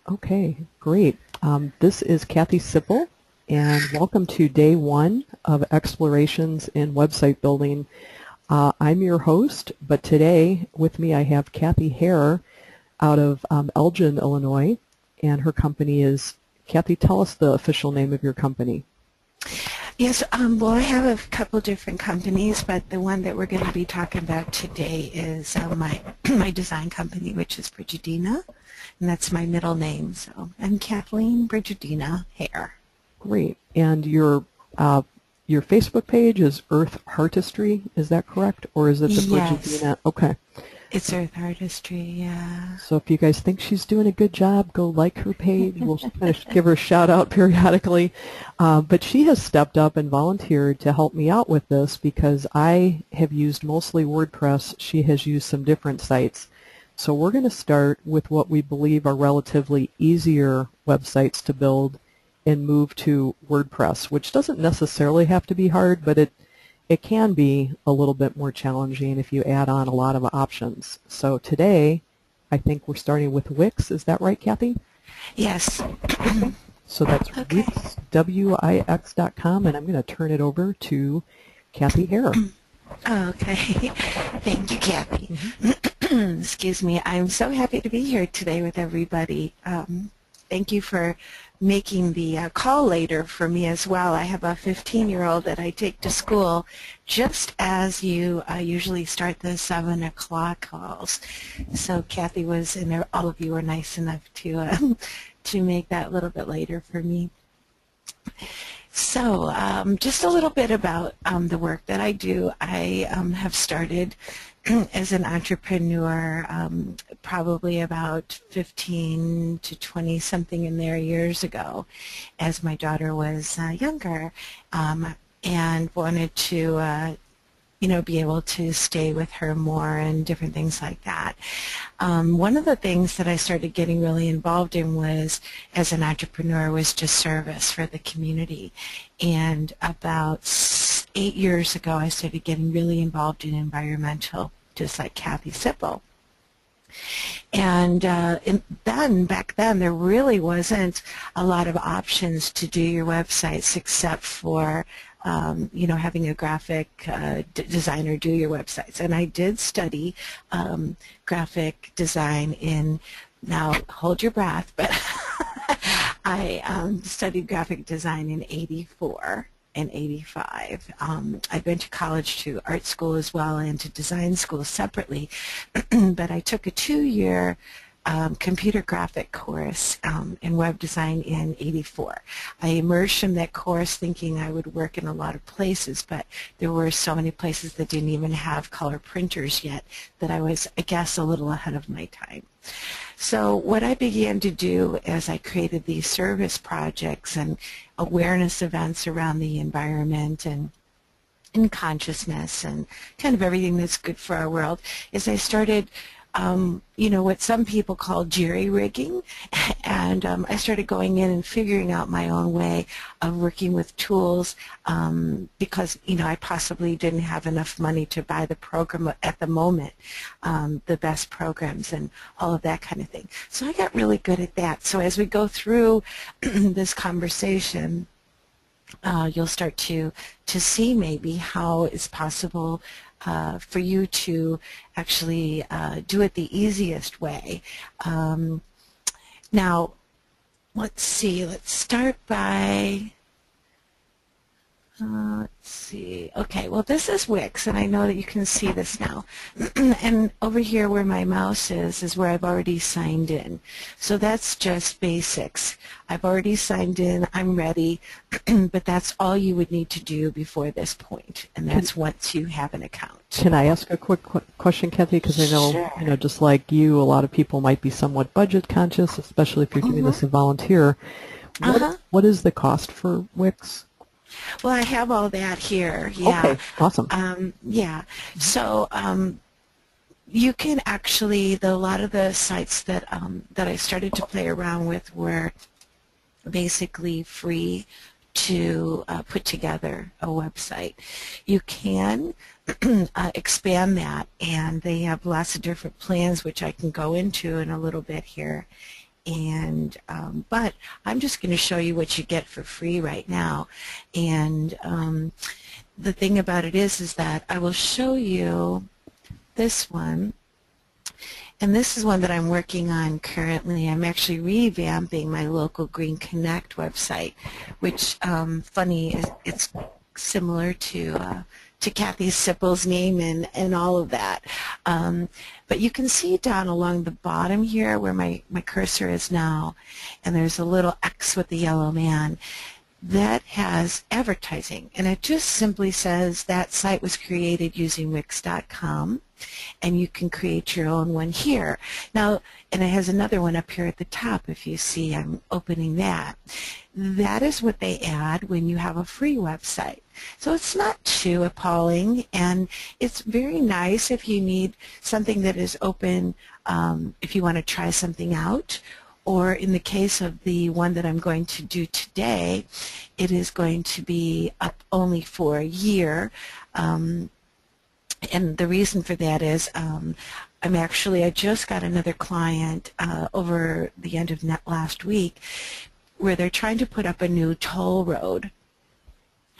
Okay, great. This is Kathy Sipple, and welcome to day one of Explorations in Website Building. I'm your host, but today with me I have Kathy Hare out of Elgin, Illinois, and her company is, Kathy, tell us the official name of your company. Yes, well, I have a couple different companies, but the one that we're going to be talking about today is my design company, which is Brigidina, and that's my middle name. So I'm Kathleen Brigidina Hare. Great. And your Facebook page is Earth Artistry, is that correct? Or is it the Yes. Brigidina? Okay. It's Earth Artistry, yeah. So if you guys think she's doing a good job, go like her page. We'll kind of give her a shout out periodically. But she has stepped up and volunteered to help me out with this because I have used mostly WordPress. She has used some different sites. So we're going to start with what we believe are relatively easier websites to build and move to WordPress, which doesn't necessarily have to be hard, but it can be a little bit more challenging if you add on a lot of options. So today, I think we're starting with Wix. Is that right, Kathy? Yes. Okay. So that's Okay. Wix, Wix.com, and I'm going to turn it over to Kathy Hare. Okay. Thank you, Kathy. Excuse me. I'm so happy to be here today with everybody. Thank you for making the call later for me as well. I have a 15-year-old that I take to school just as you usually start the 7 o'clock calls. So Kathy was, and all of you were nice enough to make that a little bit later for me. So just a little bit about the work that I do. I have started as an entrepreneur probably about 15 to 20 something in there years ago as my daughter was younger and wanted to be able to stay with her more and different things like that. One of the things that I started getting really involved in was, as an entrepreneur, was just service for the community. And about 8 years ago, I started getting really involved in environmental, just like Kathy Sipple. And back then, there really wasn't a lot of options to do your websites except for having a graphic designer do your websites. And I did study graphic design in, now hold your breath, but I studied graphic design in '84 and '85. I went to college to art school as well and to design school separately, but I took a 2-year computer graphic course in web design in '84. I emerged from that course thinking I would work in a lot of places, but there were so many places that didn't even have color printers yet that I was, I guess, a little ahead of my time. So what I began to do as I created these service projects and awareness events around the environment and consciousness and kind of everything that's good for our world is I started what some people call jerry-rigging, and I started going in and figuring out my own way of working with tools because, I possibly didn't have enough money to buy the program at the moment, the best programs and all of that kind of thing. So I got really good at that. So as we go through this conversation, you'll start to see maybe how it's possible for you to actually do it the easiest way. Now, let's see. Let's start by, let's see. Okay, well, this is Wix, and I know that you can see this now. And over here where my mouse is where I've already signed in. So that's just basics. I've already signed in. I'm ready. But that's all you would need to do before this point, and that's once you have an account. Can I ask a quick question, Kathy? Because I know, Sure. just like you, a lot of people might be somewhat budget conscious, especially if you're doing this as a volunteer. What is the cost for Wix? Well, I have all that here. Yeah. Okay, awesome. Yeah. So you can actually, a lot of the sites that I started to play around with were basically free to put together a website. You can expand that, and they have lots of different plans, which I can go into in a little bit here. and but I'm just going to show you what you get for free right now. And the thing about it is that I will show you this one. And this is one that I'm working on currently. I'm actually revamping my local Green Connect website, which, funny, it's similar to Kathy Sipple's name and all of that. But you can see down along the bottom here where my cursor is now, and there's a little X with the yellow man. That has advertising, and it just simply says that site was created using Wix.com, and you can create your own one here. Now, and it has another one up here at the top. If you see, I'm opening that. That is what they add when you have a free website. So it's not too appalling, and it's very nice if you need something that is open, if you want to try something out. Or in the case of the one that I'm going to do today, it is going to be up only for a year. And the reason for that is I just got another client over the end of last week where they're trying to put up a new toll road.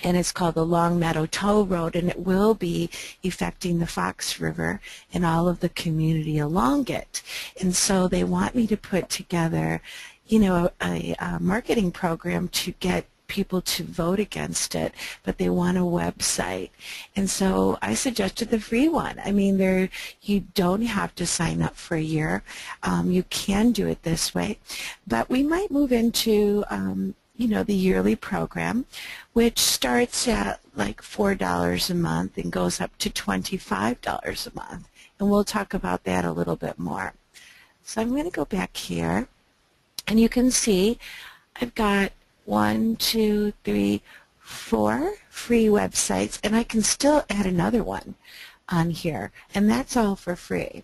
And it's called the Long Meadow Toll Road, and it will be affecting the Fox River and all of the community along it. And so they want me to put together, you know, a marketing program to get people to vote against it, but they want a website. And so I suggested the free one. I mean, you don't have to sign up for a year. You can do it this way. But we might move into you know, the yearly program, which starts at like $4 a month and goes up to $25 a month. And we'll talk about that a little bit more. So I'm going to go back here, and you can see I've got 1, 2, 3, 4 free websites, and I can still add another one on here, and that's all for free.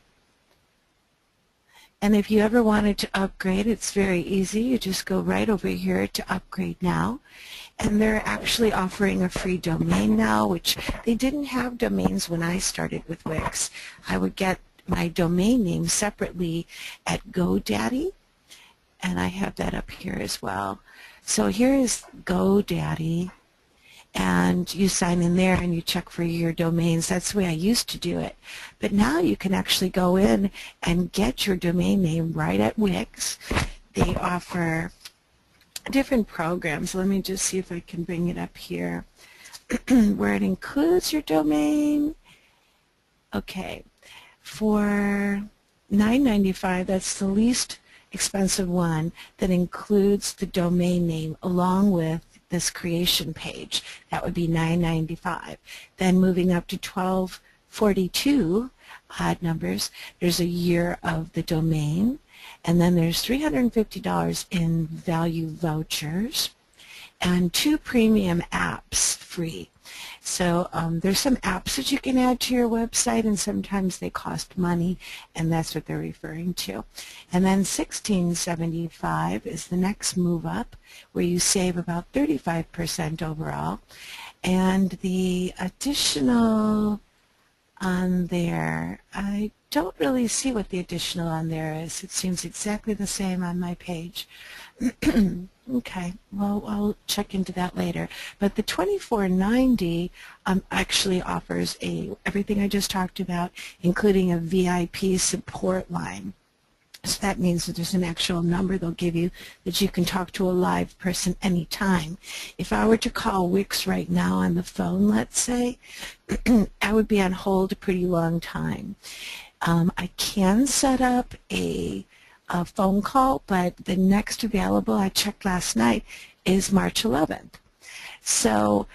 And if you ever wanted to upgrade, it's very easy. You just go right over here to Upgrade Now. And they're actually offering a free domain now, which they didn't have domains when I started with Wix. I would get my domain name separately at GoDaddy, and I have that up here as well. So here is GoDaddy, and you sign in there and you check for your domains. That's the way I used to do it. But now you can actually go in and get your domain name right at Wix. They offer different programs. Let me just see if I can bring it up here where it includes your domain. Okay, for $9.95, that's the least expensive one that includes the domain name along with this creation page. That would be $9.95. Then moving up to $12.42, odd numbers, there's a year of the domain, and then there's $350 in value vouchers and 2 premium apps free. So there's some apps that you can add to your website, and sometimes they cost money, and that's what they're referring to. And then $16.75 is the next move up, where you save about 35% overall. And the additional on there, I don't really see what the additional on there is. It seems exactly the same on my page. Okay, well, I'll check into that later. But the $24.90 actually offers everything I just talked about, including a VIP support line. So that means that there's an actual number they'll give you that you can talk to a live person anytime. If I were to call Wix right now on the phone, let's say, I would be on hold a pretty long time. I can set up a phone call, but the next available, I checked last night, is March 11th. So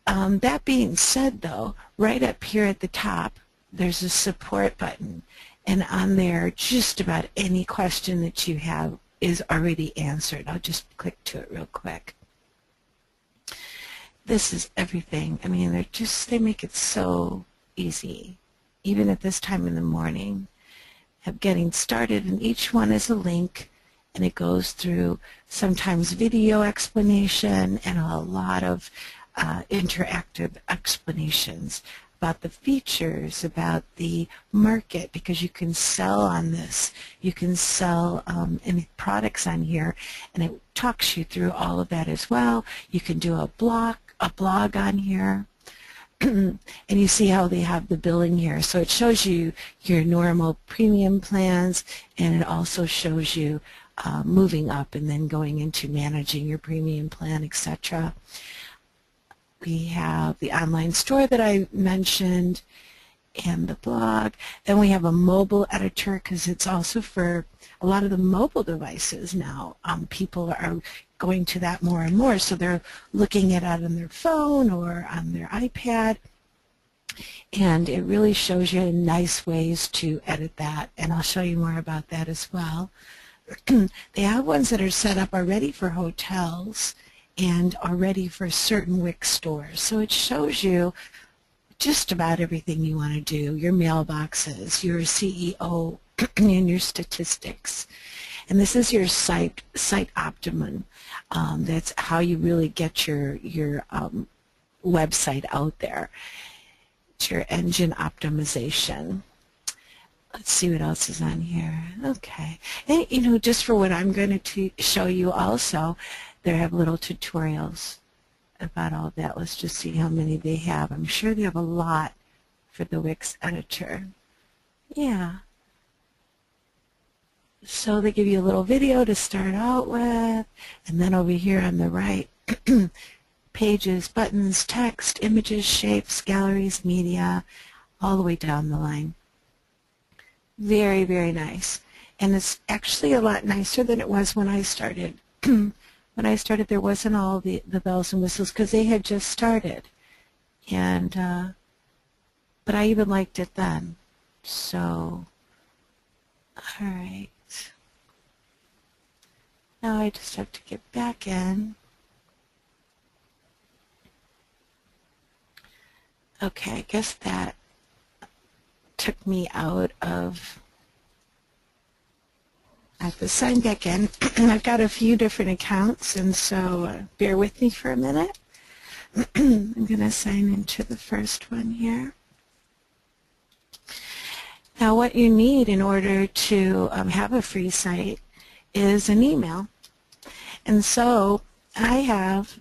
that being said, though, right up here at the top, there's a support button. And on there, just about any question that you have is already answered. I'll just click to it real quick. This is everything. I mean, they make it so easy, even at this time in the morning, of getting started. And each one is a link, and it goes through sometimes video explanation and a lot of interactive explanations about the features, about the market, because you can sell on this. You can sell any products on here, and it talks you through all of that as well. You can do a blog on here. And you see how they have the billing here. So it shows you your normal premium plans, and it also shows you moving up and then going into managing your premium plan, etc. We have the online store that I mentioned and the blog. Then we have a mobile editor, because it's also for a lot of the mobile devices now. People are going to that more and more, so they're looking at it on their phone or on their iPad, and it really shows you nice ways to edit that, and I'll show you more about that as well. They have ones that are set up already for hotels and already for certain Wix stores, so it shows you just about everything you want to do, your mailboxes, your CEO, and your statistics. And this is your site optimum. That's how you really get your website out there. It's your engine optimization. Let's see what else is on here. Okay. And, you know, just for what I'm going to show you also, they have little tutorials about all that. Let's just see how many they have. I'm sure they have a lot for the Wix editor. Yeah. So they give you a little video to start out with, and then over here on the right, pages, buttons, text, images, shapes, galleries, media, all the way down the line. Very, very nice. And it's actually a lot nicer than it was when I started. When I started, there wasn't all the bells and whistles, because they had just started. And but I even liked it then. So, all right. Now I just have to get back in. Okay, I guess that took me out of, I have to sign back in. I've got a few different accounts, and so bear with me for a minute. I'm going to sign into the first one here. Now what you need in order to have a free site is an email. And so I have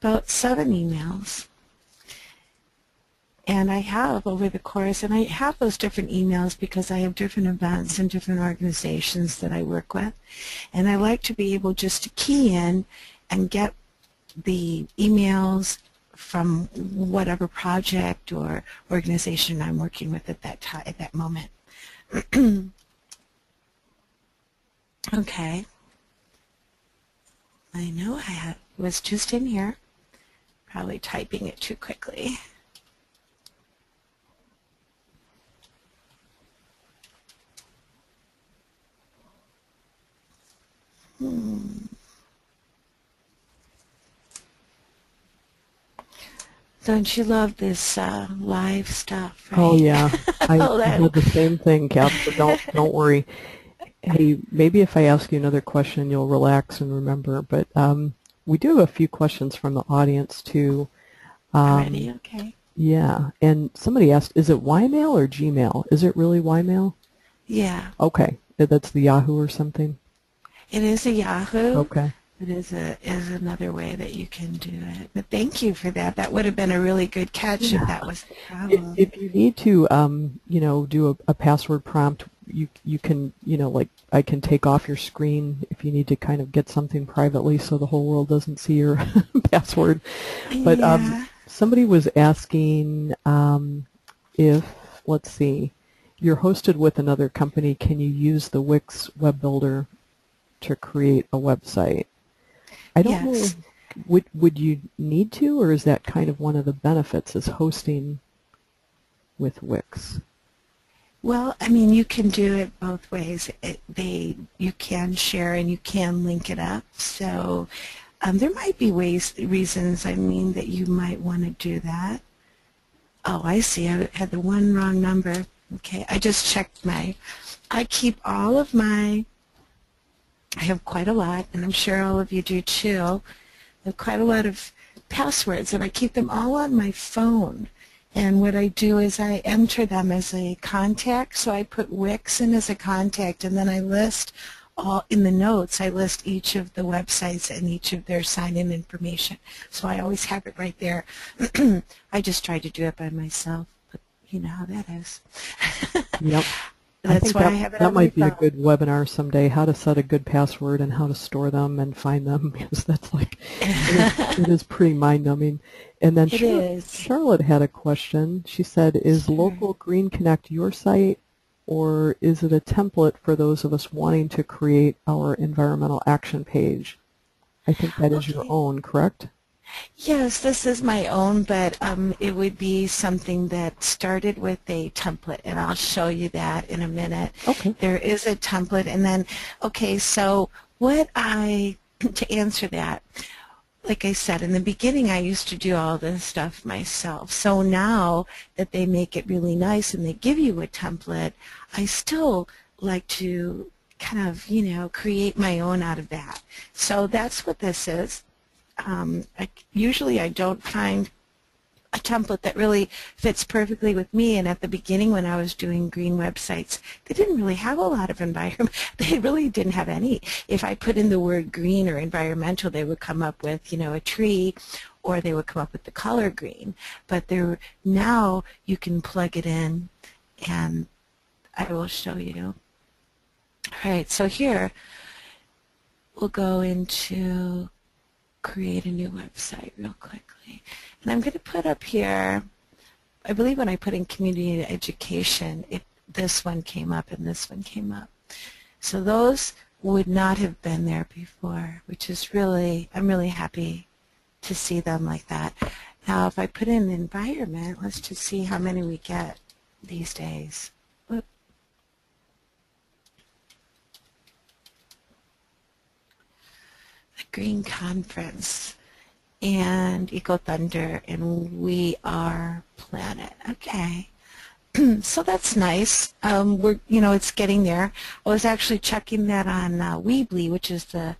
about 7 emails. And I have over the course, and I have those different emails because I have different events and different organizations that I work with. And I like to be able just to key in and get the emails from whatever project or organization I'm working with at that time, at that moment. Okay. I know I was just in here, probably typing it too quickly. Don't you love this live stuff, right? Oh yeah, I had the same thing, Kat, so don't worry. Hey, maybe if I ask you another question, you'll relax and remember. But we do have a few questions from the audience too. Already, okay. Yeah, and somebody asked, is it Ymail or Gmail? Is it really Ymail? Yeah. Okay, that's the Yahoo or something. It is a Yahoo. Okay. It is another way that you can do it. But thank you for that. That would have been a really good catch if that was the problem. If you need to, you know, do a password prompt, you can, you know, like I can take off your screen if you need to kind of get something privately so the whole world doesn't see your password. But yeah. Somebody was asking if, let's see, you're hosted with another company, can you use the Wix web builder to create a website? I don't know, would you need to, or is that kind of one of the benefits, is hosting with Wix? Well, I mean, you can do it both ways. You can share and you can link it up. So there might be reasons, I mean, that you might want to do that. Oh, I see. I had the one wrong number. Okay, I just checked I keep all of my, I have quite a lot, and I'm sure all of you do too. I have quite a lot of passwords, and I keep them all on my phone. And what I do is I enter them as a contact. So I put Wix in as a contact, and then I list all in the notes. I list each of the websites and each of their sign-in information. So I always have it right there. I just tried to do it by myself, but you know how that is. Yep. I That's think why I have it that on my might be a phone. good webinar someday, how to set a good password and how to store them and find them, because that's like, it is pretty mind-numbing. And then It is. Charlotte had a question. She said, is Sure. Local Green Connect your site, or is it a template for those of us wanting to create our environmental action page? I think that is your Okay. own, correct? Yes, this is my own, but it would be something that started with a template, and I'll show you that in a minute. Okay. There is a template, and then, okay, so to answer that, like I said, in the beginning I used to do all this stuff myself. So now that they make it really nice and they give you a template, I still like to kind of, create my own out of that. So that's what this is. Usually I don't find a template that really fits perfectly with me, and at the beginning when I was doing green websites, they didn't really have a lot of environment. They really didn't have any. If I put in the word green or environmental, they would come up with, a tree, or they would come up with the color green. But now you can plug it in, and I will show you. All right, so here we'll go into create a new website real quickly. And I'm going to put up here, I believe when I put in community education, this one came up and this one came up. So those would not have been there before, which is I'm really happy to see them like that. Now if I put in environment, let's just see how many we get these days. Whoop. The Green Conference and Eco Thunder and We Are Planet. Okay. So that's nice. It's getting there. I was actually checking that on Weebly, which is the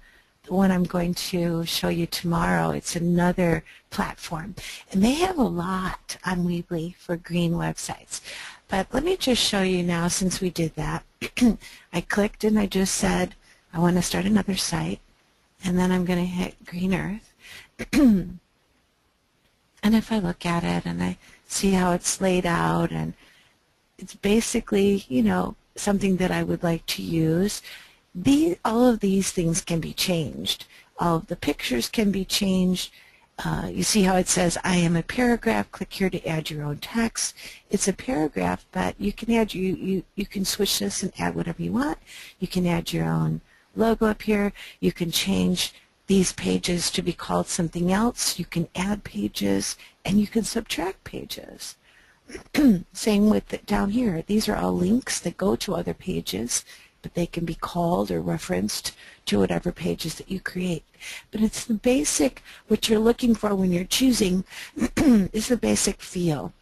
one I'm going to show you tomorrow. It's another platform. And they have a lot on Weebly for green websites. But let me just show you now, since we did that. I clicked and I just said, I want to start another site. And then I'm going to hit Green Earth. And if I look at it and I see how it's laid out, and it's basically, something that I would like to use, all of these things can be changed. All of the pictures can be changed. You see how it says, I am a paragraph. Click here to add your own text. It's a paragraph, but you can add, you can switch this and add whatever you want. You can add your own logo up here. You can change these pages to be called something else. You can add pages, and you can subtract pages. Same with down here. These are all links that go to other pages, but they can be called or referenced to whatever pages that you create. But it's the basic, what you're looking for when you're choosing is the basic feel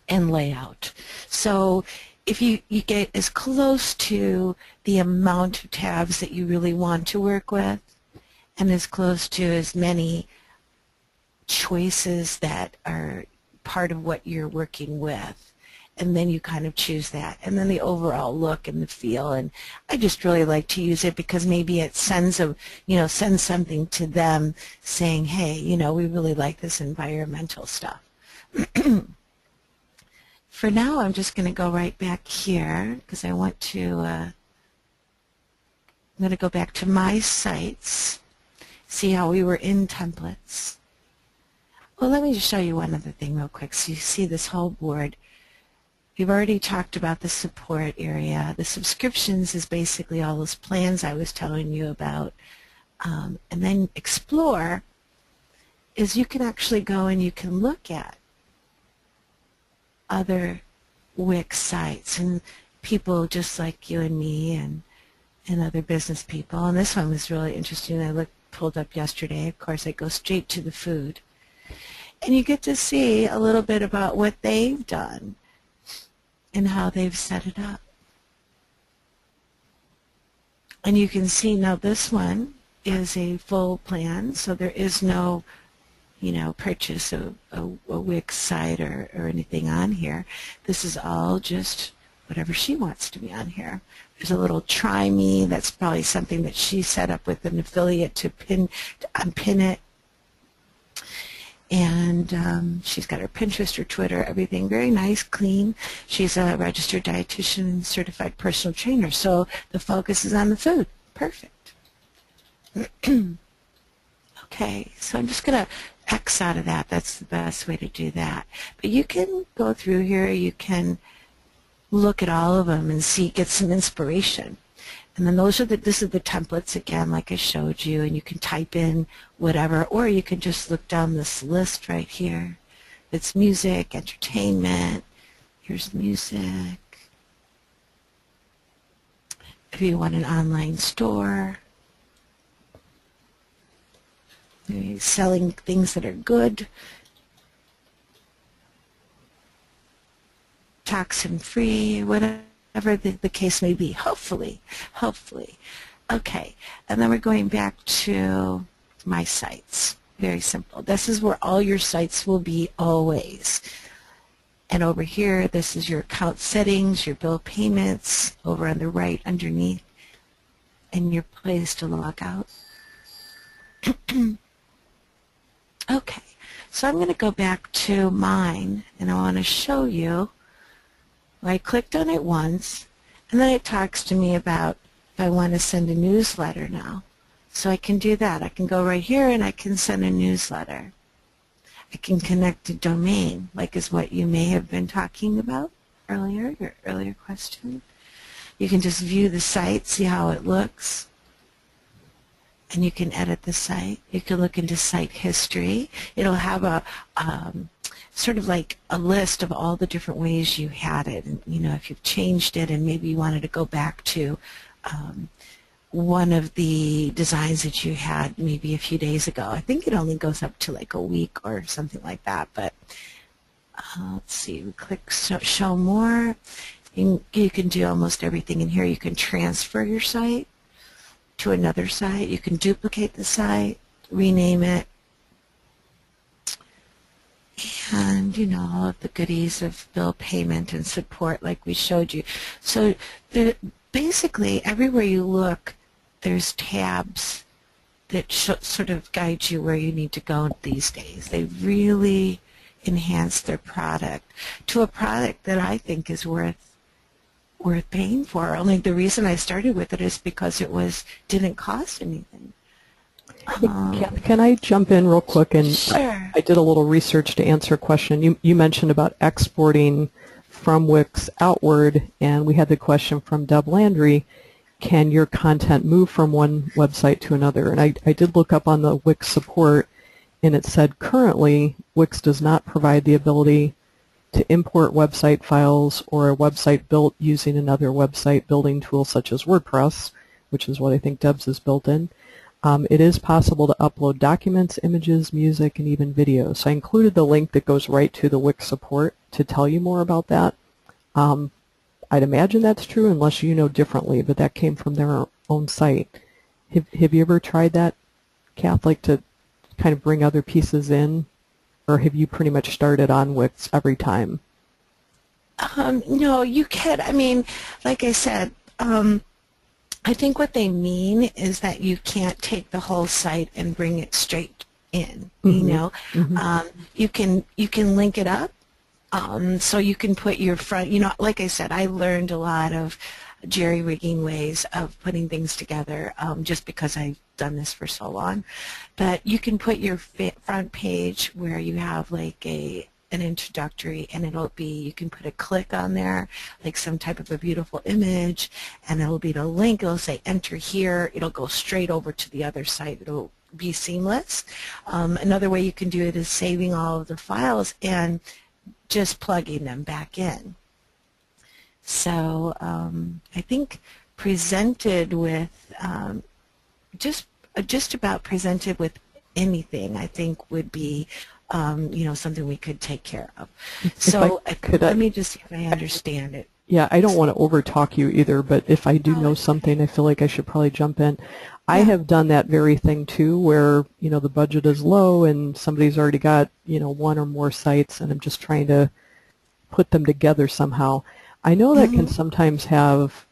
and layout. So if you get as close to the amount of tabs that you really want to work with, and as close to as many choices that are part of what you're working with, and then you kind of choose that, and then the overall look and the feel. And I just really like to use it because maybe it sends something to them saying, hey, we really like this environmental stuff. For now, I'm just going to go right back here because I want to, I'm going to go back to my sites, see how we were in templates. Well, let me just show you one other thing real quick. So you see this whole board. We've already talked about the support area. The subscriptions is basically all those plans I was telling you about. And then explore is you can actually go and you can look at other Wix sites and people just like you and me and other business people. And this one was really interesting. I pulled up yesterday. Of course, I go straight to the food. And you get to see a little bit about what they've done and how they've set it up. And you can see now this one is a full plan, so there is no, purchase a Wix site or anything on here. This is all just whatever she wants to be on here. There's a little try me. That's probably something that she set up with an affiliate to unpin it. And she's got her Pinterest, her Twitter, everything very nice, clean. She's a registered dietitian and certified personal trainer, so the focus is on the food. Perfect. Okay, so I'm just going to X out of that. That's the best way to do that. But you can go through here. You can look at all of them and get some inspiration. And then this are the templates again, like I showed you, and you can type in whatever, or you can just look down this list right here. It's music, entertainment. Here's music. If you want an online store, selling things that are good, toxin-free, whatever the case may be, hopefully. Okay, and then we're going back to my sites. Very simple. This is where all your sites will be always. And over here, this is your account settings, your bill payments, over on the right underneath, and your place to log out. Okay, so I'm going to go back to mine, and I want to show you. I clicked on it once, and then it talks to me about if I want to send a newsletter now. So I can do that. I can go right here, and I can send a newsletter. I can connect a domain, like is what you may have been talking about earlier, your earlier question. You can just view the site, see how it looks, and you can edit the site. You can look into site history. It'll have a sort of like a list of all the different ways you had it, and if you've changed it and maybe you wanted to go back to one of the designs that you had maybe a few days ago. I think it only goes up to like a week or something like that, but let's see, we click show more. You can do almost everything in here. You can transfer your site to another site. You can duplicate the site, rename it, and all of the goodies of bill payment and support like we showed you. So basically everywhere you look, there's tabs that sort of guide you where you need to go these days. They really enhance their product to a product that I think is worth paying for. Only the reason I started with it is because it didn't cost anything. Can I jump in real quick? And sure. I did a little research to answer a question. You mentioned about exporting from Wix outward, and we had the question from Deb Landry, can your content move from one website to another? And I did look up on the Wix Support, and it said currently Wix does not provide the ability to import website files or a website built using another website building tool such as WordPress, which is what I think Deb's is built in. It is possible to upload documents, images, music, and even videos. So I included the link that goes right to the Wix Support to tell you more about that. I'd imagine that's true unless you know differently, but that came from their own site. Have you ever tried that, Kath, like to kind of bring other pieces in, or have you pretty much started on Wix every time? No, you can. I mean, like I said, I think what they mean is that you can't take the whole site and bring it straight in. You can link it up, so you can put your front. Like I said, I learned a lot of jerry-rigging ways of putting things together, just because I've done this for so long. But you can put your front page where you have like an introductory, and you can put a click on there, like some type of a beautiful image, and it'll be the link. It'll say enter here. It'll go straight over to the other site. It'll be seamless. Another way you can do it is saving all of the files and just plugging them back in. So I think presented with just about presented with anything, I think would be something we could take care of. So let me just see if I understand it. Yeah, I don't want to overtalk you either, but if I do know something, I feel like I should probably jump in. I have done that very thing too, where, the budget is low and somebody's already got, one or more sites, and I'm just trying to put them together somehow. I know that can sometimes have,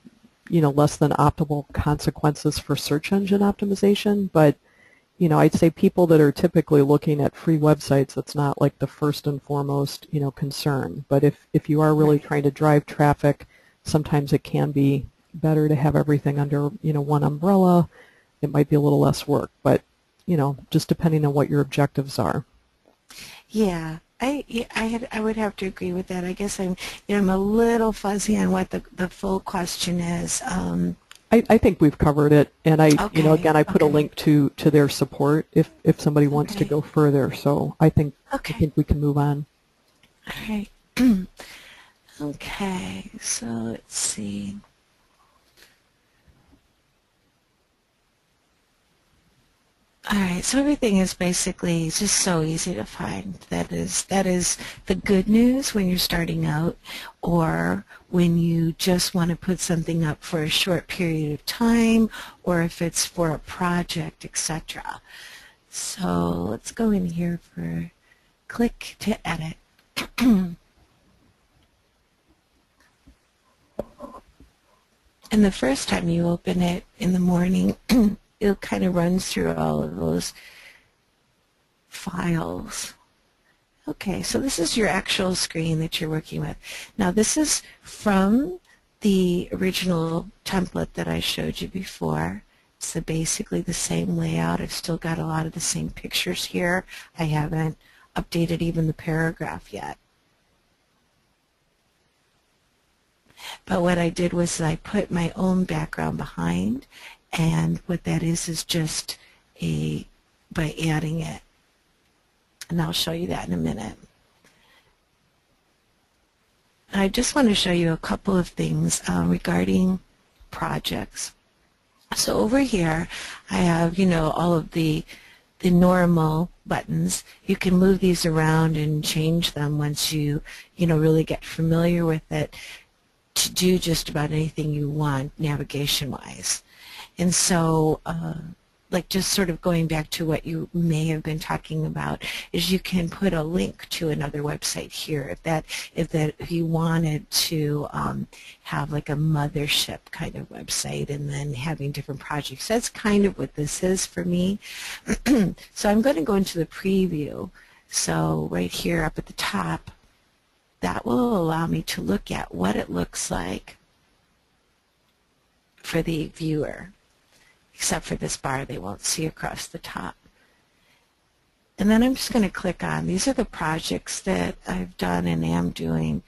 less than optimal consequences for search engine optimization, but, I'd say people that are typically looking at free websites, that's not like the first and foremost, concern. But if you are really trying to drive traffic, sometimes it can be better to have everything under, one umbrella. It might be a little less work, but, just depending on what your objectives are. Yeah, I would have to agree with that. I guess I'm a little fuzzy on what the full question is. I think we've covered it, and Okay, again, I put a okay, link to their support if somebody wants to okay, go further. So I think we can move on. all right. Okay, so let's see. All right, so everything is basically just so easy to find. That is the good news when you're starting out, or when you just want to put something up for a short period of time, or if it's for a project, etc. So let's go in here for click to edit. And the first time you open it in the morning, it kind of runs through all of those files. Okay, so this is your actual screen that you're working with. Now this is from the original template that I showed you before. It's basically the same layout. I've still got a lot of the same pictures here. I haven't updated even the paragraph yet. But what I did was I put my own background behind, and what that is just by adding it. And I'll show you that in a minute. And I just want to show you a couple of things regarding projects. So over here I have, all of the normal buttons. You can move these around and change them once you, really get familiar with it, to do just about anything you want navigation-wise. And so, like just sort of going back to what you may have been talking about, is you can put a link to another website here if you wanted to have like a mothership kind of website and then having different projects. That's kind of what this is for me. So I'm going to go into the preview. So right here up at the top, that will allow me to look at what it looks like for the viewer, except for this bar they won't see across the top. And then I'm just going to click on, these are the projects that I've done and am doing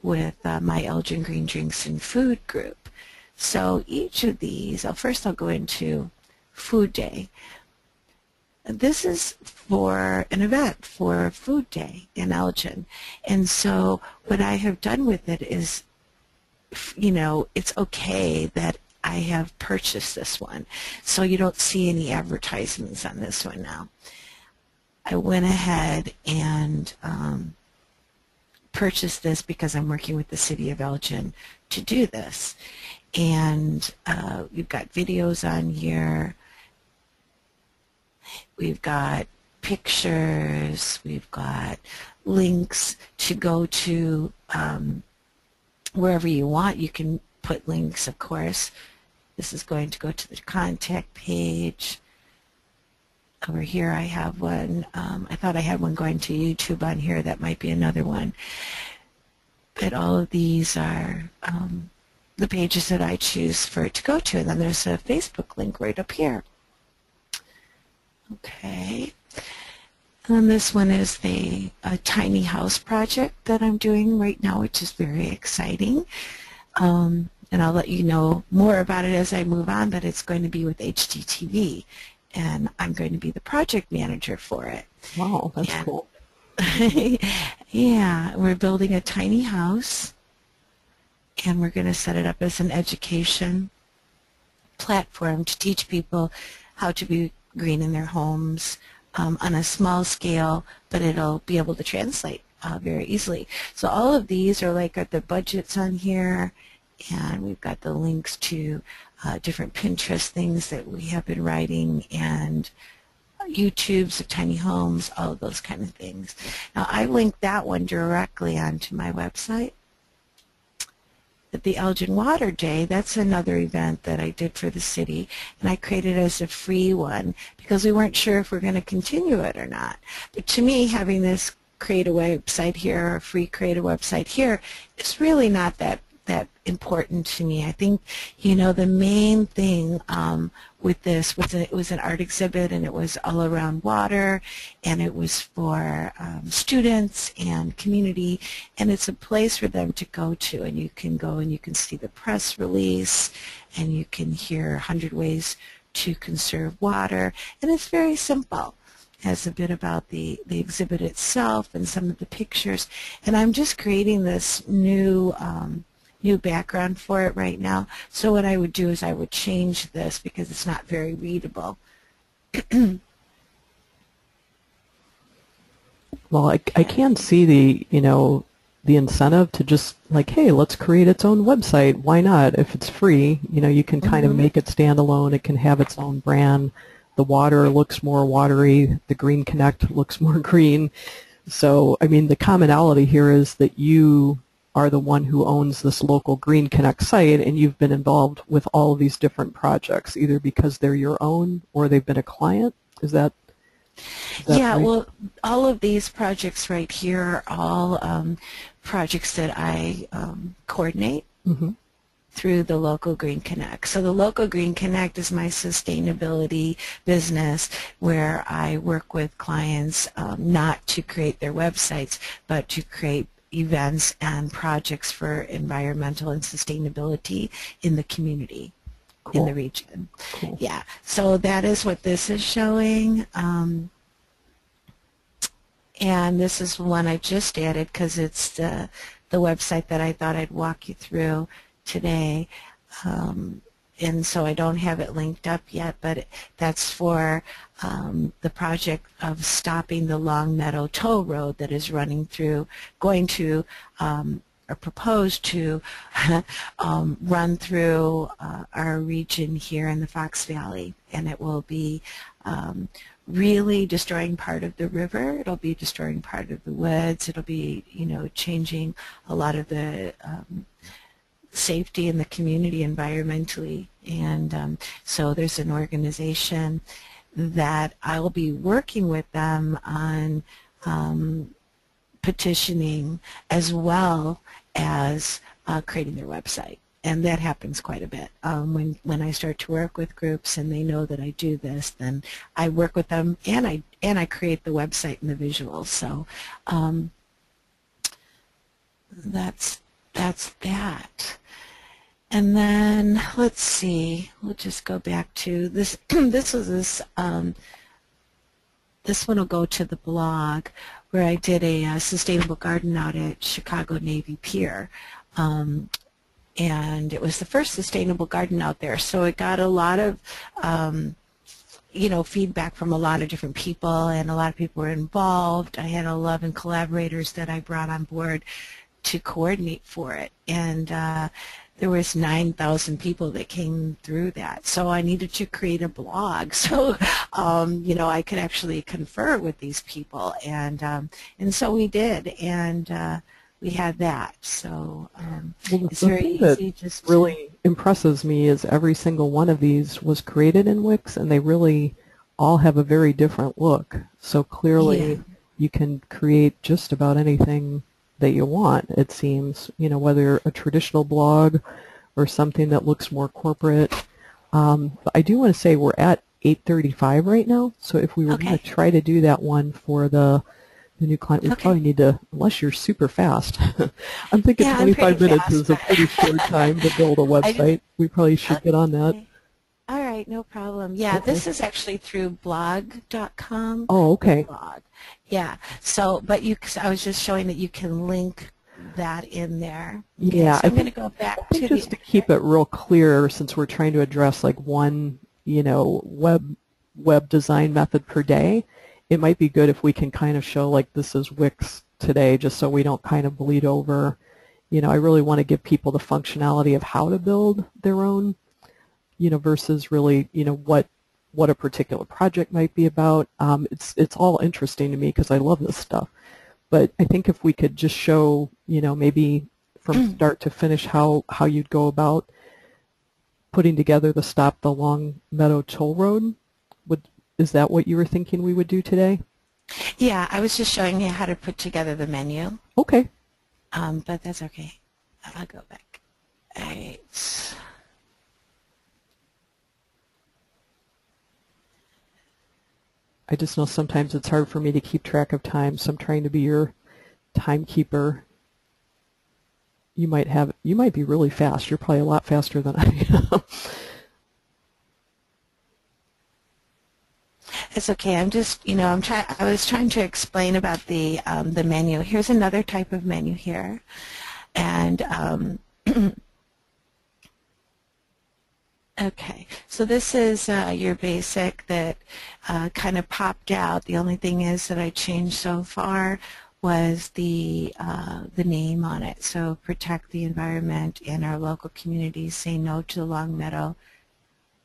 with my Elgin Green Drinks and Food group. So each of these, first I'll go into Food Day. This is for an event for Food Day in Elgin. And so what I have done with it is, it's okay that I have purchased this one. So you don't see any advertisements on this one now. I went ahead and purchased this because I'm working with the City of Elgin to do this. And you've got videos on here. We've got pictures, we've got links to go to wherever you want. You can put links, of course. This is going to go to the contact page. Over here I have one. I thought I had one going to YouTube on here. That might be another one. But all of these are the pages that I choose for it to go to. And then there's a Facebook link right up here. Okay, and this one is a tiny house project that I'm doing right now, which is very exciting. And I'll let you know more about it as I move on, but it's going to be with HDTV, and I'm going to be the project manager for it. Wow, that's cool. Yeah, we're building a tiny house, and we're going to set it up as an education platform to teach people how to be green in their homes on a small scale, but it'll be able to translate very easily. So all of these are the budgets on here, and we've got the links to different Pinterest things that we have been writing, and YouTubes of tiny homes, all of those kind of things. Now, I linked that one directly onto my website. But the Elgin Water Day, that's another event that I did for the city, and I created it as a free one because we weren't sure if we're going to continue it or not. But to me, having this create a website here, or free create a website here, is really not that important to me. I think, you know, the main thing with this was it was an art exhibit, and it was all around water, and it was for students and community, and it's a place for them to go to, and you can go and you can see the press release, and you can hear 100 ways to conserve water, and it's very simple. It has a bit about the exhibit itself and some of the pictures, and I'm just creating this new background for it right now. So what I would do is I would change this because it's not very readable. Well, I can see the, you know, the incentive to just like, hey, let's create its own website. Why not? If it's free, you know, you can kind of make it standalone. It can have its own brand. The water looks more watery. The Green Connect looks more green. So, I mean, the commonality here is that you are the one who owns this local Green Connect site, and you've been involved with all of these different projects, either because they're your own or they've been a client. Is that yeah, right? well, all of these projects right here are all projects that I coordinate through the local Green Connect. So the local Green Connect is my sustainability business where I work with clients not to create their websites, but to create events and projects for environmental and sustainability in the community, in the region. Cool. Yeah, so that is what this is showing. And this is one I just added because it's the website that I thought I'd walk you through today. And so I don't have it linked up yet, but that's for the project of stopping the Long Meadow Toll Road that is running through, going to, or proposed to run through our region here in the Fox Valley. And it will be really destroying part of the river. It'll be destroying part of the woods. It'll be, you know, changing a lot of the safety in the community environmentally, and so there's an organization that I will be working with them on petitioning as well as creating their website, and that happens quite a bit. When I start to work with groups and they know that I do this, then I work with them and I create the website and the visuals. So that's that. And then let's see. We'll just go back to this. This one will go to the blog where I did a sustainable garden out at Chicago Navy Pier. And it was the first sustainable garden out there. So it got a lot of you know, feedback from a lot of different people, and a lot of people were involved. I had 11 collaborators that I brought on board to coordinate for it, and there was 9,000 people that came through that. So I needed to create a blog so you know, I could actually confer with these people, and so we did, and we had that. So Well, it's the very thing that easy. Just really impresses me is every single one of these was created in Wix, and they really all have a very different look. So clearly, you can create just about anything that you want, it seems, you know, whether a traditional blog or something that looks more corporate. But I do want to say we're at 8:35 right now, so if we were going to try to do that one for the new client, we probably need to, unless you're super fast. I'm thinking 25 minutes is a pretty short time to build a website. We probably should get on that. All right, no problem. Yeah, this is actually through blog.com. Oh, okay. Blog. Yeah. So, but I was just showing that you can link that in there. Okay, Yeah, so I'm going to go back to just to keep it real clear, since we're trying to address like one, you know, web design method per day, it might be good if we can kind of show like this is Wix today, just so we don't kind of bleed over I really want to give people the functionality of how to build their own, versus really, what a particular project might be about. It's all interesting to me because I love this stuff. But I think if we could just show, maybe from start to finish how you'd go about putting together the Stop the Long Meadow Toll Road, is that what you were thinking we would do today? Yeah, I was just showing you how to put together the menu. Okay. But that's okay. I'll go back. All right. I just know sometimes it's hard for me to keep track of time, so I'm trying to be your timekeeper. You might be really fast. You're probably a lot faster than I am. It's okay. I'm just, I was trying to explain about the menu. Here's another type of menu here, and okay. So this is your basic that kind of popped out. The only thing is that I changed so far was the name on it. So protect the environment and our local communities. Say no to the Long Meadow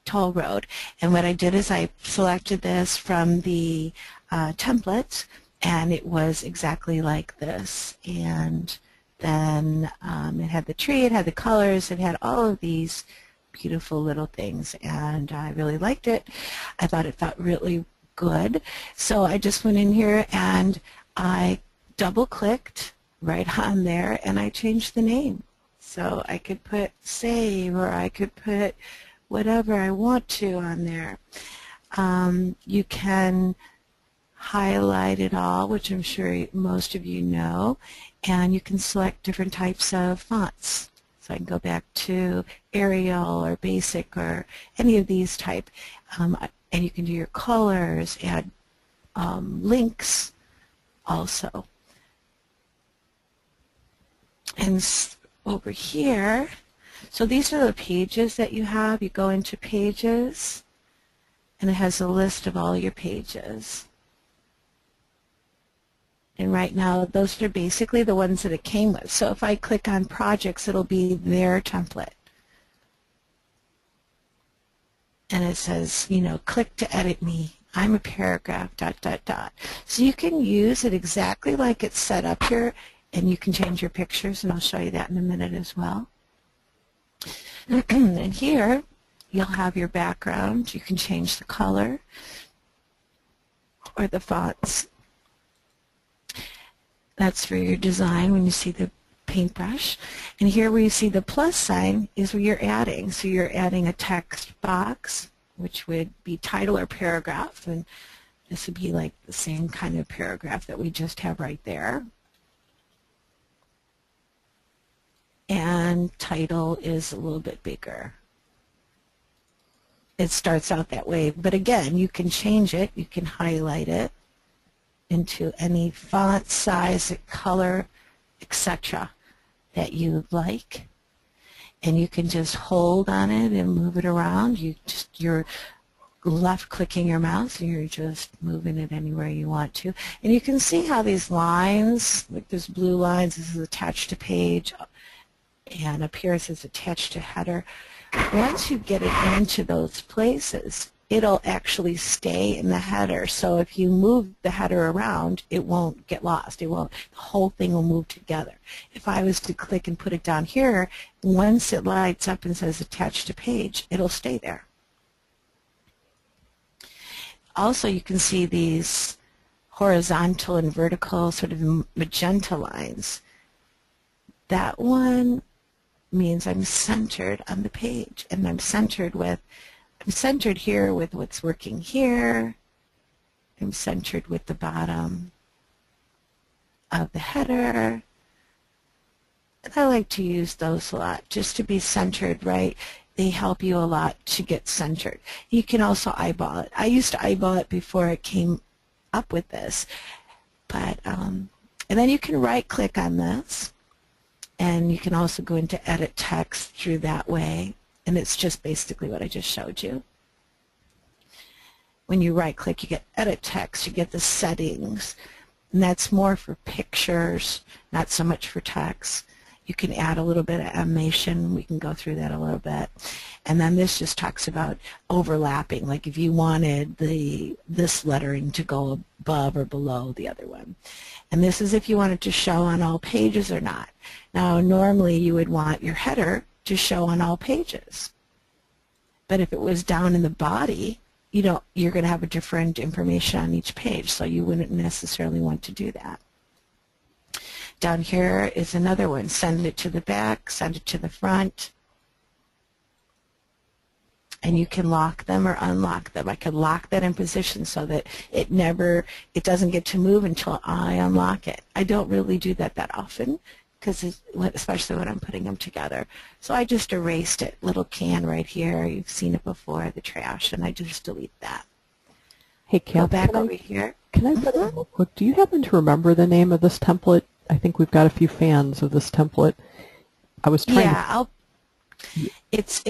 Toll Road. And what I did is I selected this from the templates, and it was exactly like this. And then it had the tree, it had the colors, it had all of these beautiful little things, and I really liked it. I thought it felt really good. So I just went in here and I double-clicked right on there, and I changed the name. So I could put save, or I could put whatever I want to on there. You can highlight it all, which I'm sure most of you know, and you can select different types of fonts. So I can go back to Arial or Basic or any of these type, and you can do your colors, add links also. And over here, so these are the pages that you have. You go into Pages, and it has a list of all your pages. And right now, those are basically the ones that it came with. So if I click on Projects, it'll be their template. And it says, click to edit me. I'm a paragraph, ... So you can use it exactly like it's set up here, and you can change your pictures, and I'll show you that in a minute as well. And here, you'll have your background. You can change the color or the fonts. That's for your design when you see the paintbrush. And here where you see the plus sign is where you're adding. So you're adding a text box, which would be title or paragraph. And this would be like the same kind of paragraph that we just have right there. And title is a little bit bigger. It starts out that way. But again, you can change it. You can highlight it into any font, size, color, etc. that you like, and you can just hold on it and move it around. You're left clicking your mouse and you're just moving it anywhere you want to. And you can see how these lines, like there's blue lines, this is attached to page, and up here it says attached to header. Once you get it into those places, it'll actually stay in the header. So if you move the header around, it won't get lost. The whole thing will move together. If I was to click and put it down here, once it lights up and says attached to page, it'll stay there. Also, you can see these horizontal and vertical sort of magenta lines. That one means I'm centered on the page, and I'm centered here with what's working here. I'm centered with the bottom of the header. And I like to use those a lot just to be centered, right? They help you a lot to get centered. You can also eyeball it. I used to eyeball it before it came up with this. But, and then you can right click on this, and you can also go into edit text through that way. And it's just basically what I just showed you. When you right click, you get edit text, you get the settings, and that's more for pictures, not so much for text. You can add a little bit of animation. We can go through that a little bit. And then this just talks about overlapping, like if you wanted this lettering to go above or below the other one. And this is if you want it to show on all pages or not. Now, normally you would want your header to show on all pages. But if it was down in the body, you're going to have a different information on each page, so you wouldn't necessarily want to do that. Down here is another one. Send it to the back, send it to the front. And you can lock them or unlock them. I could lock that in position so that it doesn't get to move until I unlock it. I don't really do that often, especially when I'm putting them together. So I just erased it. Little can right here. You've seen it before, the trash, and I just delete that. Hey, Kath, go back over here. Can I put real quick? Do you happen to remember the name of this template? I think we've got a few fans of this template. I was trying. Yeah, it's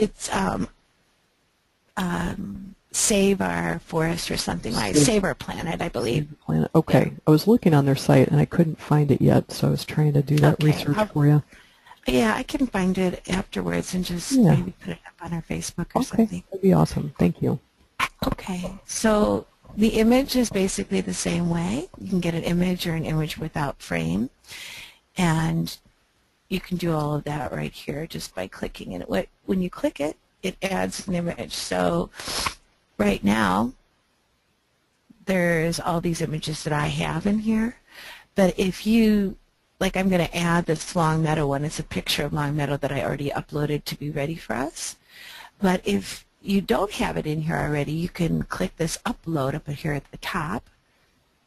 Save Our Forest or something like Save Our Planet, I believe. Planet. Okay, yeah. I was looking on their site and I couldn't find it yet, so I was trying to do that research for you. Yeah, I can find it afterwards and just maybe put it up on our Facebook or something. Okay, that'd be awesome. Thank you. Okay, so the image is basically the same way. You can get an image or an image without frame, and you can do all of that right here just by clicking it. When you click it, it adds an image. So right now, there's all these images that I have in here, but if you, like I'm going to add this Long Meadow one. It's a picture of Long Meadow that I already uploaded to be ready for us. But if you don't have it in here already, you can click this upload up here at the top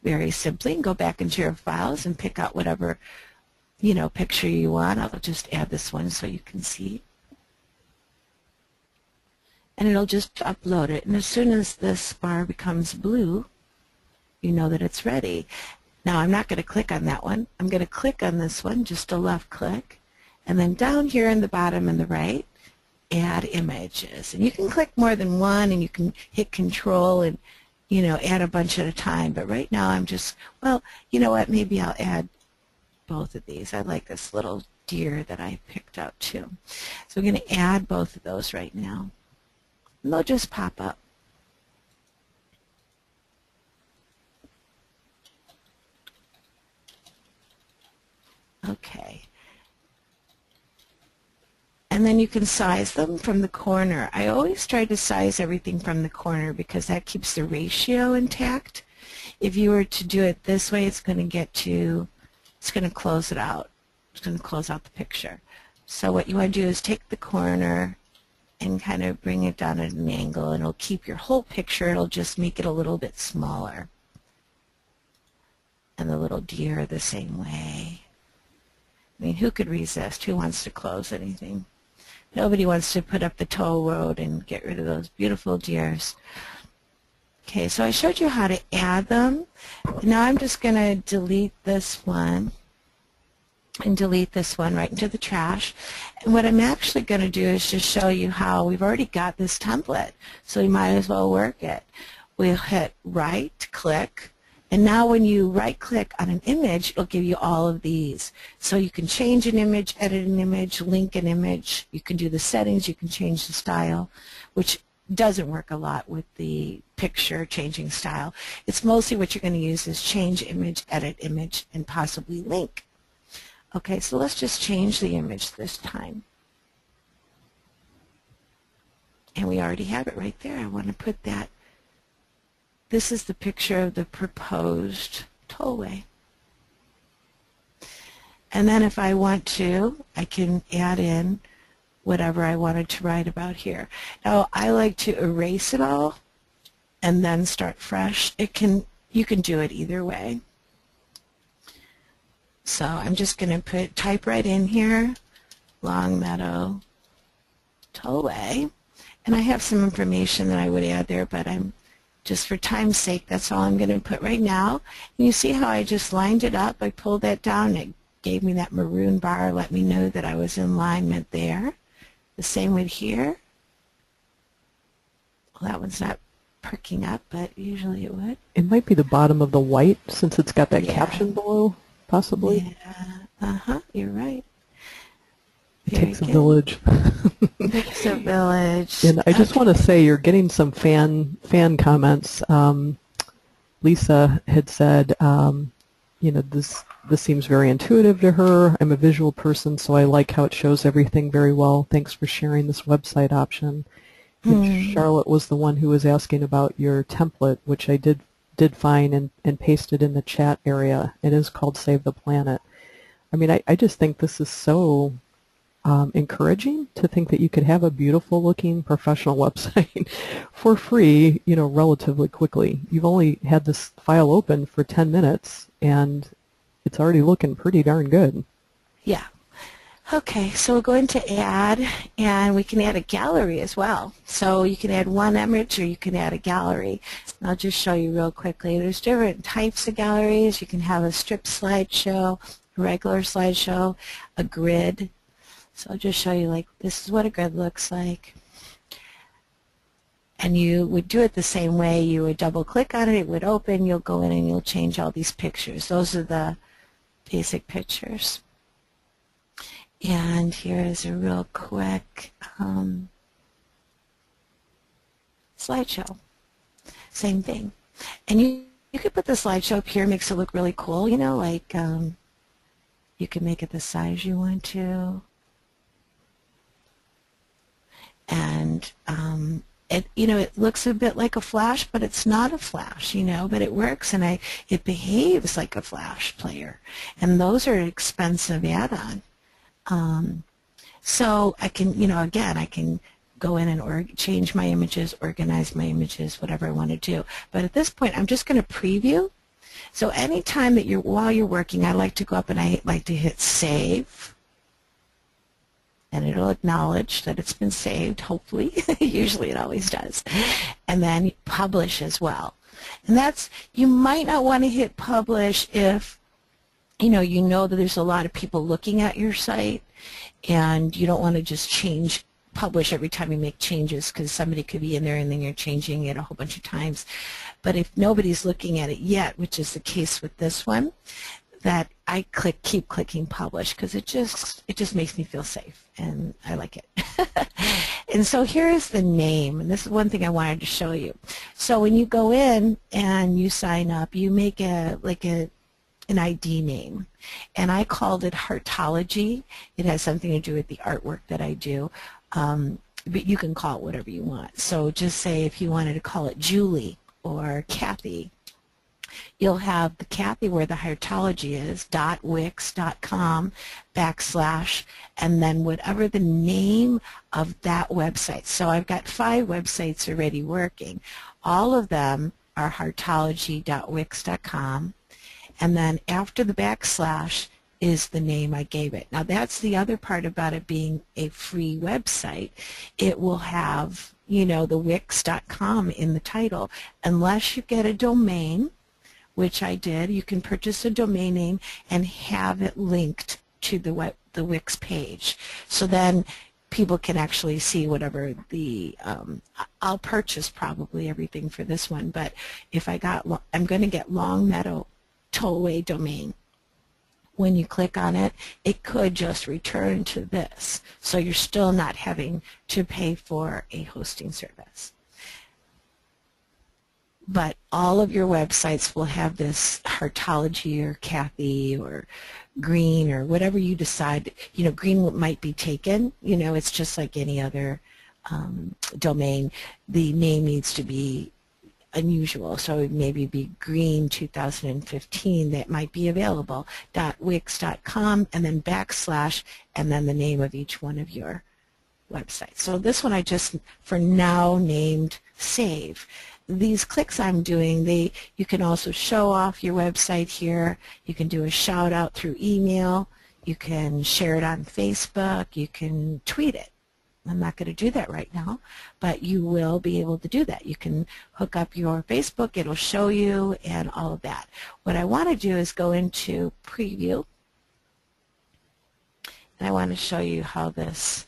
very simply and go back into your files and pick out whatever picture you want. I'll just add this one so you can see. And it'll just upload it. And as soon as this bar becomes blue, you know that it's ready. Now I'm not going to click on that one. I'm going to click on this one, just a left click. And then down here in the bottom and the right, add images. And you can click more than one, and you can hit control and add a bunch at a time. But right now I'm just, well, you know what, maybe I'll add both of these. I like this little deer that I picked out too. So we're going to add both of those right now. And they'll just pop up. Okay. And then you can size them from the corner. I always try to size everything from the corner because that keeps the ratio intact. If you were to do it this way, it's going to close it out. It's going to close out the picture. So what you want to do is take the corner and kind of bring it down at an angle, and it'll keep your whole picture. It'll just make it a little bit smaller. And the little deer the same way. I mean, who could resist? Who wants to close anything? Nobody wants to put up the toll road and get rid of those beautiful deers. Okay, so I showed you how to add them. Now I'm just going to delete this one and delete this one right into the trash. And what I'm actually going to do is just show you how we've already got this template, so we might as well work it. We'll hit right click, and now when you right click on an image, it'll give you all of these. So you can change an image, edit an image, link an image. You can do the settings, you can change the style, which doesn't work a lot with the picture changing style. It's mostly what you're going to use is change image, edit image, and possibly link. Okay, so let's just change the image this time. And we already have it right there. I want to put that. This is the picture of the proposed tollway. And then if I want to, I can add in whatever I wanted to write about here. Now, I like to erase it all and then start fresh. You can do it either way. So I'm just going to type right in here, Long Meadow Tollway. And I have some information that I would add there, but just for time's sake, that's all I'm going to put right now. And you see how I just lined it up? I pulled that down, and it gave me that maroon bar, let me know that I was in alignment there. The same with here. Well, that one's not perking up, but usually it would. It might be the bottom of the white, since it's got that caption below, possibly. Yeah, you're right. It Very takes a good. village. Takes a village. And I just want to say you're getting some fan comments. Lisa had said, you know, this seems very intuitive to her. I'm a visual person, so I like how it shows everything very well. Thanks for sharing this website option. And Charlotte was the one who was asking about your template, which I did find and pasted in the chat area. It is called Save the Planet. I mean, I just think this is so encouraging to think that you could have a beautiful looking professional website for free, you know, relatively quickly. You've only had this file open for 10 minutes and it's already looking pretty darn good. Yeah. Okay, so we're going to add, and we can add a gallery as well. So you can add one image or you can add a gallery. And I'll just show you real quickly. There's different types of galleries. You can have a strip slideshow, a regular slideshow, a grid. So I'll just show you, like, this is what a grid looks like. And you would do it the same way. You would double click on it, it would open, you'll go in and you'll change all these pictures. Those are the basic pictures. And here is a real quick slideshow. Same thing. And you could put the slideshow up here, makes it look really cool, you know, like you can make it the size you want to. And it, you know, it looks a bit like a flash, but it's not a flash, you know, but it works, and it behaves like a flash player. And those are expensive add-on. So I can, you know, again, I can go in and change my images, organize my images, whatever I want to do. But at this point, I'm just going to preview. So anytime that while you're working, I like to go up and I like to hit Save. And it'll acknowledge that it's been saved, hopefully. Usually it always does. And then publish as well. And that's, you might not want to hit publish if you know that there's a lot of people looking at your site, and you don't want to just publish every time you make changes, because somebody could be in there and then you're changing it a whole bunch of times. But if nobody's looking at it yet, which is the case with this one, that I keep clicking publish, because it just makes me feel safe, and I like it. And so here is the name, and this is one thing I wanted to show you. So when you go in and you sign up, you make an ID name, and I called it Heartology. It has something to do with the artwork that I do, but you can call it whatever you want. So just say if you wanted to call it Julie or Kathy, you'll have the Kathy where the Heartology is, .wix.com / and then whatever the name of that website. So I've got 5 websites already working. All of them are heartology.wix.com. And then after the / is the name I gave it. Now that's the other part about it being a free website. It will have, you know, the wix.com in the title, unless you get a domain, which I did. You can purchase a domain name and have it linked to the Wix page. So then people can actually see whatever I'll purchase probably everything for this one, but if I'm going to get Long Meadow Tollway domain. When you click on it, it could just return to this. So you're still not having to pay for a hosting service. But all of your websites will have this Heartology or Kathy or Green or whatever you decide. You know, Green might be taken. You know, it's just like any other domain. The name needs to be unusual, so it maybe be Green 2015 that might be available, .wix.com, and then / and then the name of each one of your websites. So this one I just for now named Save. These clicks I'm doing, you can also show off your website here. You can do a shout out through email. You can share it on Facebook. You can tweet it. I'm not going to do that right now, but you will be able to do that. You can hook up your Facebook, it'll show you, and all of that. What I want to do is go into preview, and I want to show you how this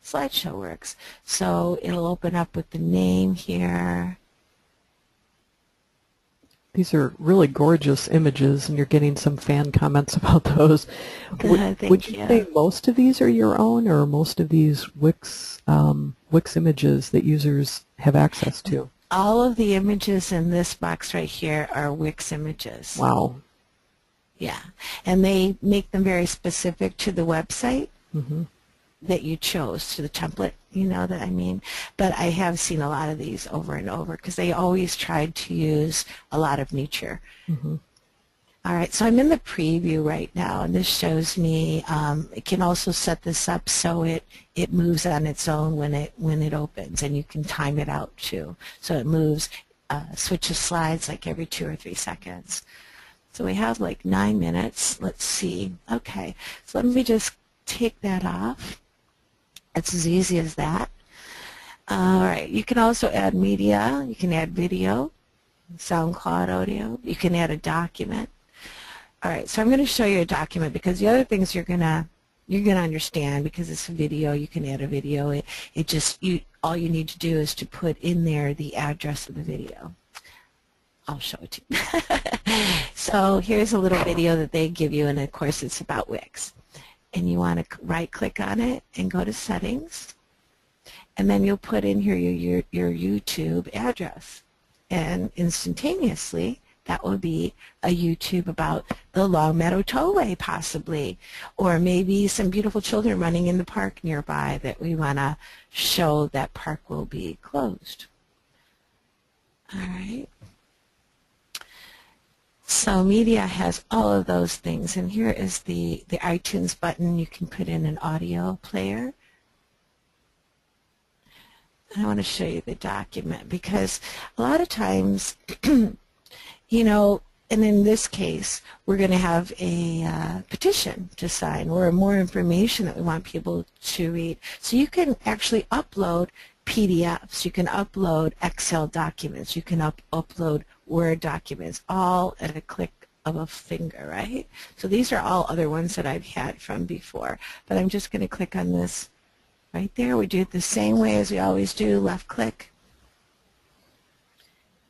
slideshow works. So it'll open up with the name here. These are really gorgeous images, and you're getting some fan comments about those. Thank Would you you. say most of these are your own, or most of these Wix images that users have access to? All of the images in this box right here are Wix images. Wow. Yeah, and they make them very specific to the website that you chose, to the template, you know that I mean. But I have seen a lot of these over and over because they always tried to use a lot of nature. All right, so I'm in the preview right now, and this shows me, it can also set this up so it moves on its own when it opens, and you can time it out too. So it moves, switches slides like every 2 or 3 seconds. So we have like 9 minutes. Let's see. Okay, so let me just take that off. It's as easy as that. All right, you can also add media. You can add video, SoundCloud audio. You can add a document. All right, so I'm going to show you a document because the other things you're gonna understand because it's a video. You can add a video. All you need to do is to put in there the address of the video. I'll show it to you. So here's a little video that they give you, and of course it's about Wix. And you want to right-click on it and go to Settings, and then you'll put in here your YouTube address, and instantaneously that will be a YouTube about the Long Meadow Tollway possibly, or maybe some beautiful children running in the park nearby that we want to show that park will be closed. All right. So media has all of those things, and here is the iTunes button. You can put in an audio player. And I want to show you the document because a lot of times, you know, and in this case, we're going to have a petition to sign or more information that we want people to read. So you can actually upload PDFs. You can upload Excel documents. You can upload Word documents, all at a click of a finger, right? So these are all other ones that I've had from before. But I'm just going to click on this right there. We do it the same way as we always do, left click,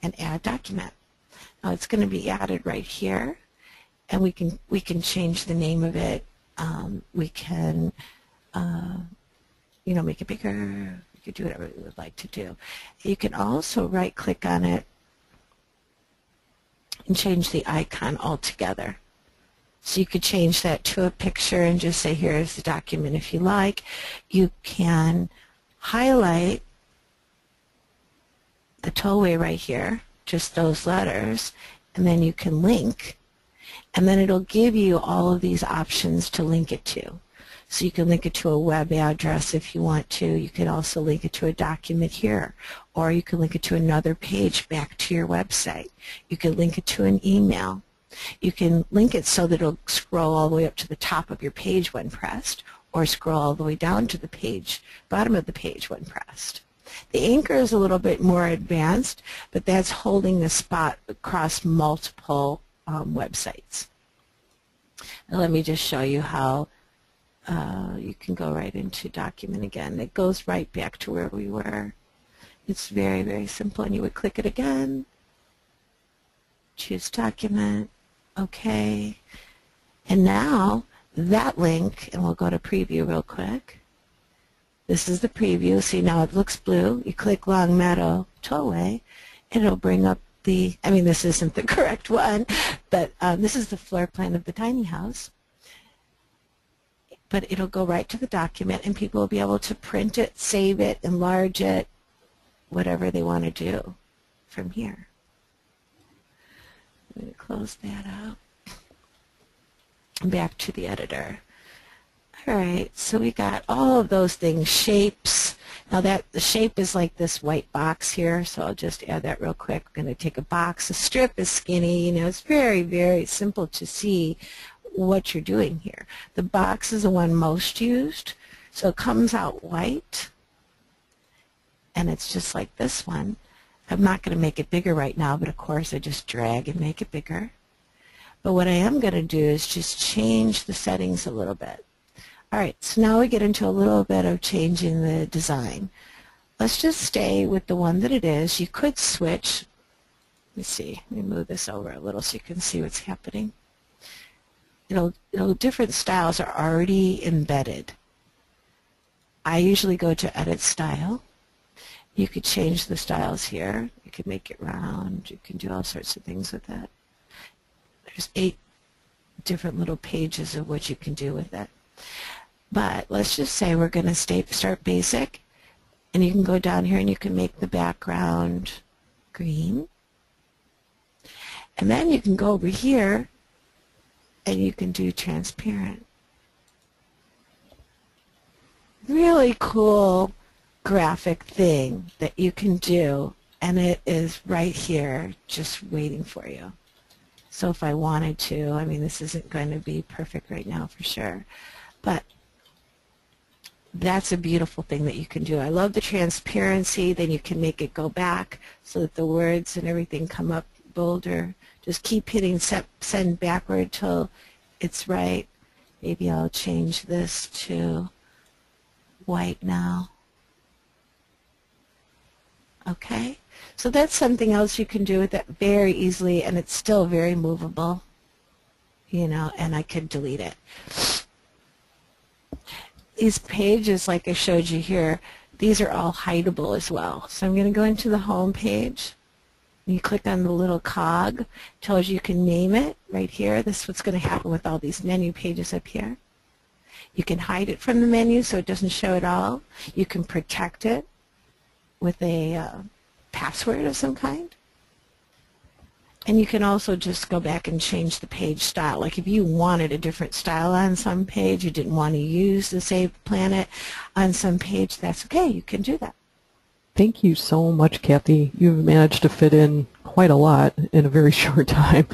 and add document. Now it's going to be added right here, and we can change the name of it. We can, you know, make it bigger. We could do whatever we would like to do. You can also right click on it and change the icon altogether. So you could change that to a picture and just say, here's the document if you like. You can highlight the tollway right here, just those letters, and then you can link, and then it'll give you all of these options to link it to. So you can link it to a web address if you want to. You can also link it to a document here, or you can link it to another page back to your website. You can link it to an email. You can link it so that it'll scroll all the way up to the top of your page when pressed, or scroll all the way down to the page, bottom of the page when pressed. The anchor is a little bit more advanced, but that's holding the spot across multiple websites. Now let me just show you how you can go right into document again. It goes right back to where we were. It's very, very simple, and you would click it again, choose document, okay, and now that link, and we'll go to preview real quick. This is the preview. See, now it looks blue. You click Long Meadow Tollway, and it'll bring up the, I mean, this isn't the correct one, but this is the floor plan of the tiny house. But it'll go right to the document, and people will be able to print it, save it, enlarge it, whatever they want to do from here. I'm going to close that out. Back to the editor. All right, so we got all of those things, shapes. Now that the shape is like this white box here, so I'll just add that real quick. We're going to take a box. The strip is skinny. You know, it's very, very simple to see what you're doing here. The box is the one most used, so it comes out white, and it's just like this one. I'm not going to make it bigger right now, but of course I just drag and make it bigger. But what I am going to do is just change the settings a little bit. All right, so now we get into a little bit of changing the design. Let's just stay with the one that it is. You could switch me see. Let me move this over a little so you can see what's happening. Different styles are already embedded. I usually go to Edit Style. You could change the styles here. You could make it round. You can do all sorts of things with it. There's 8 different little pages of what you can do with it. But let's just say we're going to start basic, and you can go down here and you can make the background green. And then you can go over here and you can do transparent. Really cool graphic thing that you can do, and it is right here just waiting for you. So if I wanted to, I mean, this isn't going to be perfect right now for sure, but that's a beautiful thing that you can do. I love the transparency. Then you can make it go back so that the words and everything come up bolder. Just keep hitting send backward till it's right. Maybe I'll change this to white now. Okay, so that's something else you can do with it very easily, and it's still very movable, and I could delete it. These pages, like I showed you here, these are all hideable as well. So I'm going to go into the home page. You click on the little cog, tells you can name it right here. This is what's going to happen with all these menu pages up here. You can hide it from the menu so it doesn't show at all. You can protect it with a password of some kind. And you can also just go back and change the page style. Like if you wanted a different style on some page, you didn't want to use the Saved Planet on some page, that's okay. You can do that. Thank you so much, Kathy. You've managed to fit in quite a lot in a very short time.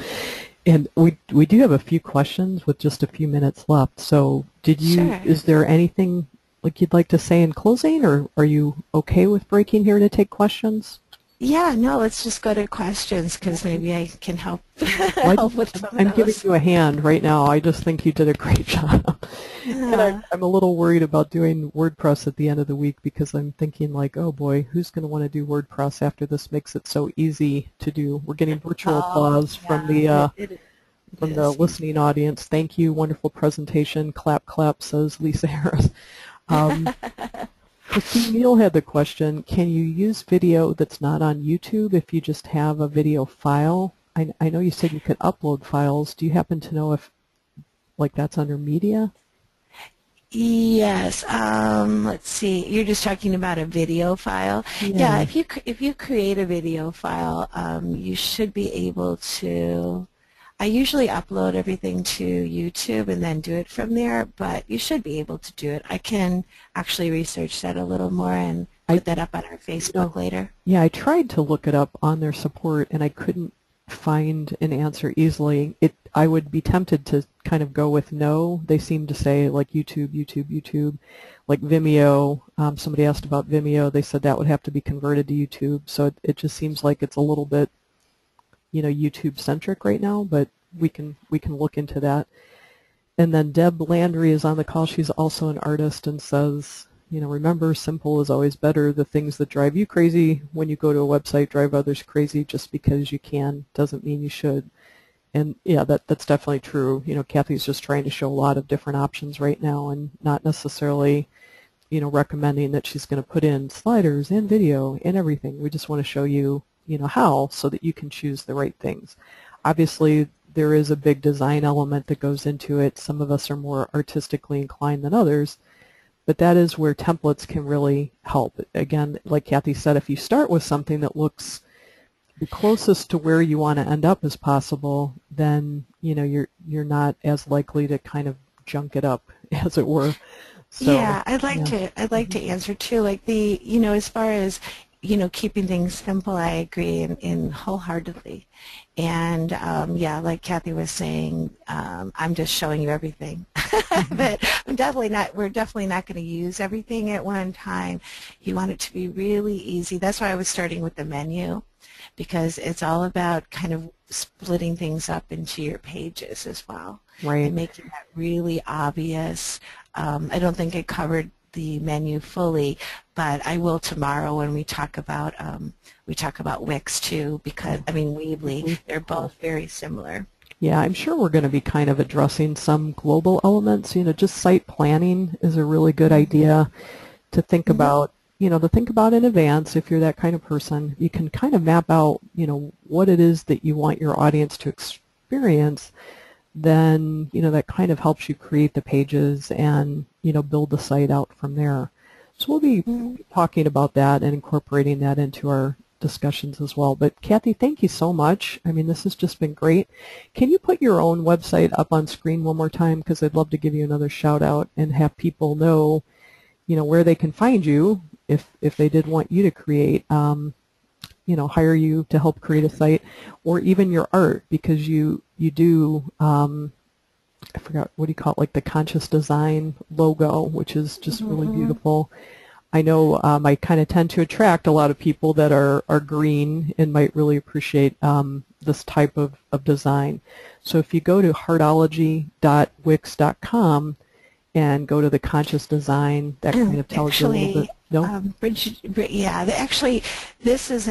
And we do have a few questions with just a few minutes left. So Sure. Is there anything like you'd like to say in closing, or are you okay with breaking here to take questions? Yeah, no, let's just go to questions because maybe I can help, help with some of I'm giving those. you a hand right now. I just think you did a great job. And I'm a little worried about doing WordPress at the end of the week because I'm thinking like, oh boy, who's going to want to do WordPress after this makes it so easy to do? We're getting virtual applause from the listening audience. Thank you. Wonderful presentation. Clap, clap, says Lisa Harris. Christine Neal had the question, can you use video that's not on YouTube if you just have a video file? I know you said you could upload files. Do you happen to know if like that's under media? Yes. Let's see. You're just talking about a video file. Yeah. If you create a video file, you should be able to. I usually upload everything to YouTube and then do it from there, but you should be able to do it. I can actually research that a little more and put that up on our Facebook later. Yeah, I tried to look it up on their support and I couldn't find an answer easily. I would be tempted to kind of go with no. They seem to say like YouTube, YouTube, YouTube. Like Vimeo, somebody asked about Vimeo. They said that would have to be converted to YouTube. So it just seems like it's a little bit YouTube centric right now, but we can look into that. And then Deb Landry is on the call. She's also an artist and says, remember, simple is always better. The things that drive you crazy when you go to a website drive others crazy. Just because you can doesn't mean you should. And yeah, that's definitely true. Kathy's just trying to show a lot of different options right now and not necessarily recommending that she's going to put in sliders and video and everything. We just want to show you how, so that you can choose the right things. Obviously, there is a big design element that goes into it. Some of us are more artistically inclined than others, but that is where templates can really help. Again, like Kathy said, if you start with something that looks the closest to where you want to end up as possible, then you're not as likely to kind of junk it up, as it were. So, yeah, I'd like to answer too. Like as far as keeping things simple, I agree in wholeheartedly. And yeah, like Kathy was saying, I'm just showing you everything. But we're definitely not going to use everything at one time. You want it to be really easy. That's why I was starting with the menu, because it's all about kind of splitting things up into your pages as well. Right. And making that really obvious. I don't think I covered the menu fully, but I will tomorrow when we talk about Wix too, because I mean Weebly, they're both very similar. Yeah, I'm sure we're going to be kind of addressing some global elements. Just site planning is a really good idea to think about, to think about in advance if you're that kind of person. You can kind of map out, what it is that you want your audience to experience. Then, that kind of helps you create the pages and, build the site out from there. So we'll be talking about that and incorporating that into our discussions as well. But Kathy, thank you so much. I mean, this has just been great. Can you put your own website up on screen one more time? Because I'd love to give you another shout out and have people know, where they can find you if they did want you to create, hire you to help create a site, or even your art, because you do, I forgot, what do you call it, like the conscious design logo, which is just really beautiful. I know I kind of tend to attract a lot of people that are green and might really appreciate this type of design. So if you go to heartology.wix.com and go to the conscious design, that kind of tells you a little bit. No? Actually, this is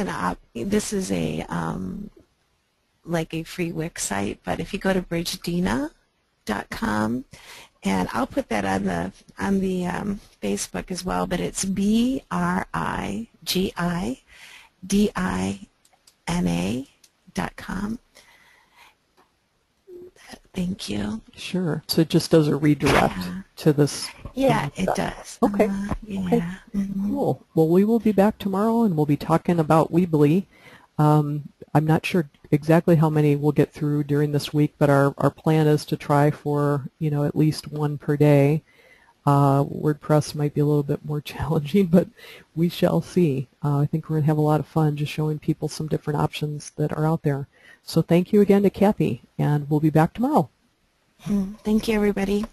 like a free Wix site, but if you go to bridgedina.com, and I'll put that on the Facebook as well, but it's BRIGIDINA.com. Thank you. Sure. So it just does a redirect to this. Yeah, it does. Okay. Okay. Cool. Well, we will be back tomorrow, and we'll be talking about Weebly. I'm not sure exactly how many we'll get through during this week, but our plan is to try for, at least one per day. WordPress might be a little bit more challenging, but we shall see. I think we're going to have a lot of fun just showing people some different options that are out there. So thank you again to Kathy, and we'll be back tomorrow. Thank you, everybody.